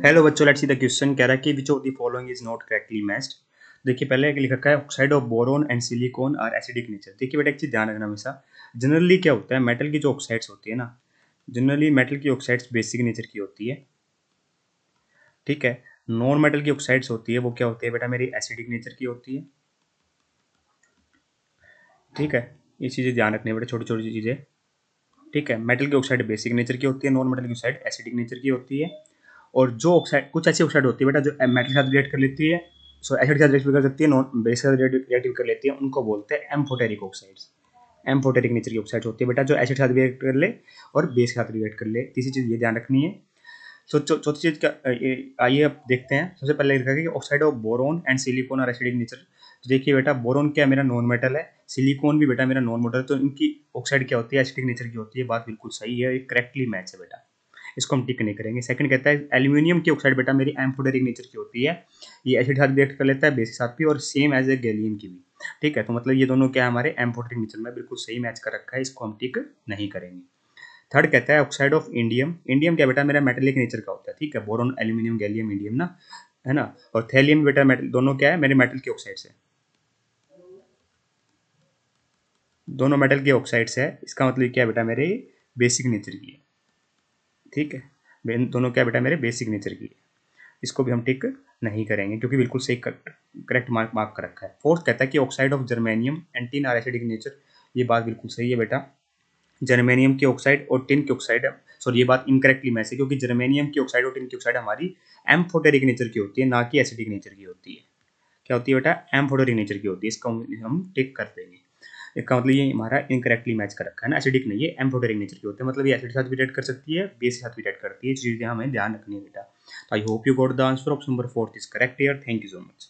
Hello बच्चों, let's see the question. कह रहा है कि which of the following is not correctly matched. देखिए पहले लिख रखा है oxide of boron and silicon are acidic nature. देखिए बेटा एक चीज ध्यान रखना हमेशा, जनरली क्या होता है मेटल की जो ऑक्साइड्स होती है ना, जनरली मेटल की ऑक्साइड्स बेसिक नेचर की होती है। ठीक है, नॉन मेटल की ऑक्साइड्स होती है वो क्या होती है बेटा, मेरी एसिडिक नेचर की होती है। ठीक है, ये चीज़ें ध्यान रखनी है बेटा, छोटी छोटी चीज़ें। ठीक है, मेटल की ऑक्साइड बेसिक नेचर की होती है, नॉन मेटल की ऑक्साइड एसिडिक नेचर की होती है। और जो ऑक्साइड, कुछ ऐसी ऑक्साइड होती है बेटा जो मेटल के साथ रिएक्ट कर लेती है, सो एसिड के साथ रिएक्ट कर सकती है, नॉन बेस के साथ रिएक्ट कर लेती है, उनको बोलते हैं एम्फोटेरिक ऑक्साइड्स। एम्फोटेरिक नेचर की ऑक्साइड होती है बेटा जो एसिड के साथ रिएक्ट कर ले और बेस के साथ रिएक्ट कर ले। तीसरी चीज़ ये ध्यान रखनी है। सो चौथी चीज क्या, आइए अब देखते हैं। सबसे पहले लिखा है कि oxide of boron and silicon और एसिडिक नेचर। तो देखिए बेटा बोरोन क्या मेरा नॉन मेटल है, सिलिकॉन भी बेटा मेरा नॉन मेटल है, तो इनकी ऑक्साइड क्या होती है, एसिडिक नेचर की होती है। बात बिल्कुल सही है, ये करेक्टली मैच है बेटा, इसको हम टिक नहीं करेंगे। सेकंड कहता है एल्यूमिनियम की ऑक्साइड बेटा मेरी एम्फोटेरिक नेचर की होती है, ये एसिड साथ रिएक्ट कर लेता है बेस के साथ भी, और सेम एज ए गैलियम की भी। ठीक है, तो मतलब ये दोनों क्या है हमारे एम्फोटेरिक नेचर में बिल्कुल सही मैच कर रखा है, इसको हम टिक नहीं करेंगे। थर्ड कहता है ऑक्साइड ऑफ इंडियम। इंडियम क्या बेटा मेरा मेटेलिक नेचर का होता है। ठीक है, बोरोन एल्यूमिनियम गैलियम इंडियम ना, है ना। और थैलियम बेटा मेटल, दोनों क्या है मेरे मेटल के ऑक्साइड्स है, दोनों मेटल के ऑक्साइड्स है। इसका मतलब क्या है बेटा मेरे बेसिक नेचर की है। ठीक है, दोनों क्या बेटा मेरे बेसिक नेचर की है, इसको भी हम टिक नहीं करेंगे क्योंकि बिल्कुल सही करेक्ट मार्क मार्क कर रखा है। फोर्थ कहता है कि oxide of germanium and tin are acidic nature. ये बात बिल्कुल सही है बेटा, जर्मेनियम की ऑक्साइड और टिन की ऑक्साइड, सॉरी ये बात इनकरेक्टली मैच है, क्योंकि जर्मेनियम की ऑक्साइड और टिन की ऑक्साइड हमारी एम्फोटेरिक नेचर की होती है, ना कि एसिडिक नेचर की होती है। क्या होती है बेटा, एम्फोटेरिक नेचर की होती है, इसका हम टिक कर देंगे। इसका मतलब ये हमारा इनकरेक्टली मैच कर रखा है ना, एसिडिक नहीं, ये एम्फोटेरिक नेचर की होती है, मतलब ये एसिड के साथ भी रिएक्ट कर सकती है, बेस के साथ भी रिएक्ट करती है। चीज़ें हमें ध्यान रखनी है बेटा। I hope you got the answer. Option number 4 is correct here. Thank you so much.